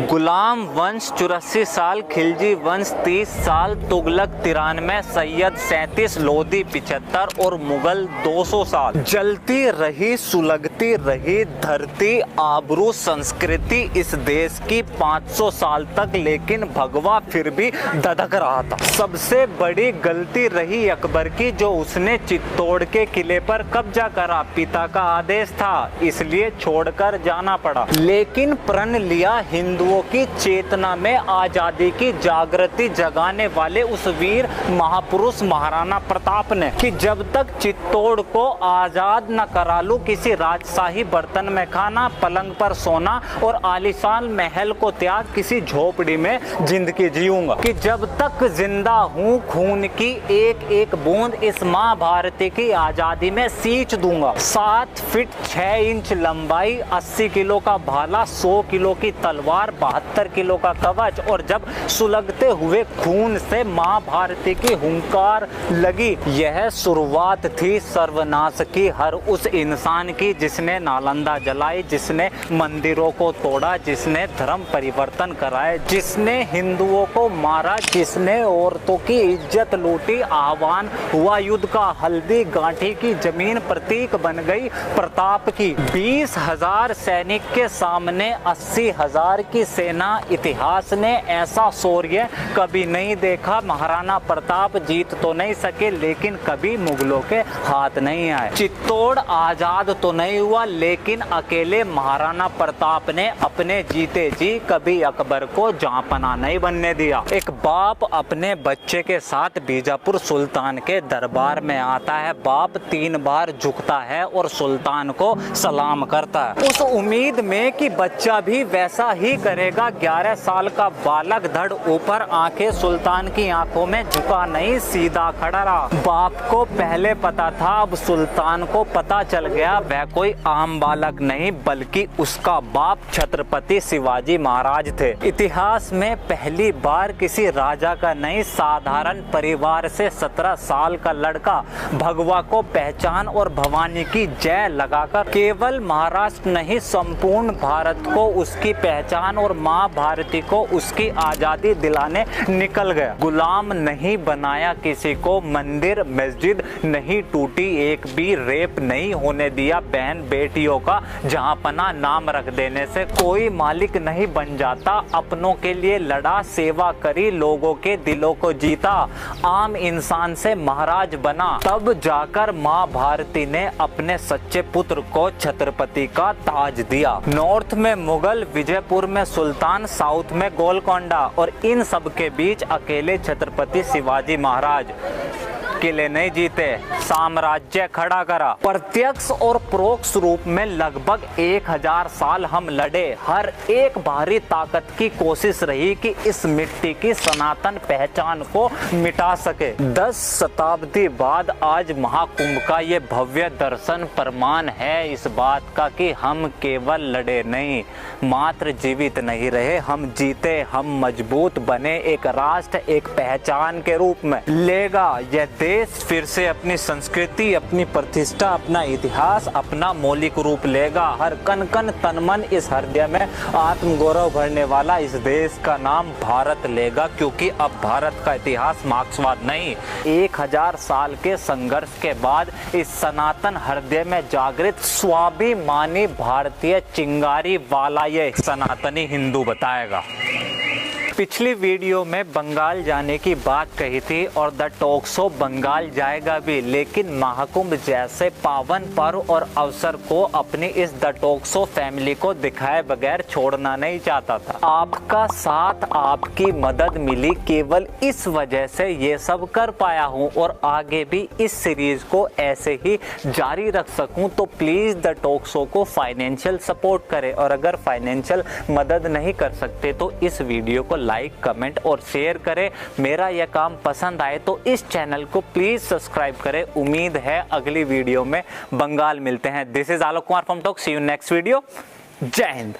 गुलाम वंश 84 साल, खिलजी वंश 30 साल, तुगलक 93, सैयद 37, लोधी 75 और मुगल 200 साल। जलती रही सुलगती रही धरती, आबरू संस्कृति इस देश की 500 साल तक, लेकिन भगवा फिर भी धधक रहा था। सबसे बड़ी गलती रही अकबर की, जो उसने चित्तौड़ के किले पर कब्जा करा। पिता का आदेश था, इसलिए छोड़कर जाना पड़ा, लेकिन प्रण लिया हिंदुओं की चेतना में आजादी की जागृति जगाने वाले उस वीर महापुरुष महाराणा प्रताप ने कि जब तक चित्तौड़ को आजाद न करा लूं, किसी राजशाही बर्तन में खाना, पलंग पर सोना और आलीशान महल को त्याग किसी झोपड़ी में जिंदगी जीऊंगा। कि जब तक जिंदा हूं खून की एक एक बूंद इस माँ भारती की आजादी में सींच दूंगा। 7 फीट 6 इंच लंबाई, 80 किलो का भाला, 100 किलो की तलवार, 72 किलो का कवच, और जब सुलगते हुए खून से मां भारती की हुंकार लगी, यह शुरुआत थी सर्वनाश की हर उस इंसान की जिसने नालंदा जलाई, जिसने मंदिरों को तोड़ा, जिसने धर्म परिवर्तन कराए, जिसने हिंदुओं को मारा, जिसने औरतों की इज्जत लूटी। आह्वान हुआ युद्ध का, हल्दी गांठी की जमीन प्रतीक बन गई प्रताप की। 20,000 सैनिक के सामने 80,000 की सेना। इतिहास ने ऐसा शौर्य कभी नहीं देखा। महाराणा प्रताप जीत तो नहीं सके, लेकिन कभी मुगलों के हाथ नहीं आए। चित्तौड़ आजाद तो नहीं हुआ, लेकिन अकेले महाराणा प्रताप ने अपने जीते जी कभी अकबर को जहांपनाह नहीं बनने दिया। एक बाप अपने बच्चे के साथ बीजापुर सुल्तान के दरबार में आता है। बाप 3 बार झुकता है और सुल्तान को सलाम करता है, उस उम्मीद में कि बच्चा भी वैसा ही करेगा। 11 साल का बालक धड़ ऊपर, आंखें सुल्तान की आंखों में, झुका नहीं, सीधा खड़ा रहा। बाप को पहले पता था, अब सुल्तान को पता चल गया वह कोई आम बालक नहीं, बल्कि उसका बाप छत्रपति शिवाजी महाराज थे। इतिहास में पहली बार किसी राजा का नहीं, साधारण परिवार से 17 साल का लड़का भगवा को पहचान और भवानी की जय लगाकर केवल महाराष्ट्र नहीं, संपूर्ण भारत को उसकी पहचान और माँ भारती को उसकी आजादी दिलाने निकल गया। गुलाम नहीं बनाया किसी को, मंदिर मस्जिद नहीं टूटी, एक भी रेप नहीं होने दिया बहन बेटियों का। जहांपना नाम रख देने से कोई मालिक नहीं बन जाता। अपनों के लिए लड़ा, सेवा करी, लोगों के दिलों को जीता, आम इंसान से महाराज बना। तब जाकर माँ भारती ने अपने सच्चे पुत्र को छत्रपति का ताज दिया। नॉर्थ में मुगल, विजयपुर में सुल्तान, साउथ में गोलकोंडा, और इन सब के बीच अकेले छत्रपति शिवाजी महाराज किले नहीं जीते, साम्राज्य खड़ा करा। प्रत्यक्ष और परोक्ष रूप में लगभग 1000 साल हम लड़े। हर एक भारी ताकत की कोशिश रही कि इस मिट्टी की सनातन पहचान को मिटा सके। 10 शताब्दी बाद आज महाकुंभ का ये भव्य दर्शन प्रमाण है इस बात का कि हम केवल लड़े नहीं, मात्र जीवित नहीं रहे, हम जीते, हम मजबूत बने। एक राष्ट्र एक पहचान के रूप में लेगा यह देश फिर से अपनी संस्कृति, अपनी प्रतिष्ठा, अपना इतिहास, अपना मौलिक रूप लेगा। हर कण कण तन मन इस हृदय में आत्मगौरव भरने वाला इस देश का नाम भारत लेगा, क्योंकि अब भारत का इतिहास मार्क्सवाद नहीं, 1000 साल के संघर्ष के बाद इस सनातन हृदय में जागृत स्वाभिमानी भारतीय चिंगारी वाला ये सनातनी हिंदू बताएगा। पिछली वीडियो में बंगाल जाने की बात कही थी और द टॉक शो बंगाल जाएगा भी, लेकिन महाकुंभ जैसे पावन पर्व और अवसर को अपनी इस द टॉक शो फैमिली को दिखाए बगैर छोड़ना नहीं चाहता था। आपका साथ, आपकी मदद मिली, केवल इस वजह से ये सब कर पाया हूँ और आगे भी इस सीरीज को ऐसे ही जारी रख सकूँ। तो प्लीज द टॉक शो को फाइनेंशियल सपोर्ट करें, और अगर फाइनेंशियल मदद नहीं कर सकते तो इस वीडियो को लाइक, कमेंट और शेयर करें। मेरा यह काम पसंद आए तो इस चैनल को प्लीज सब्सक्राइब करें। उम्मीद है अगली वीडियो में बंगाल मिलते हैं। This is Alok Kumar from talk. See you next video. जय हिंद।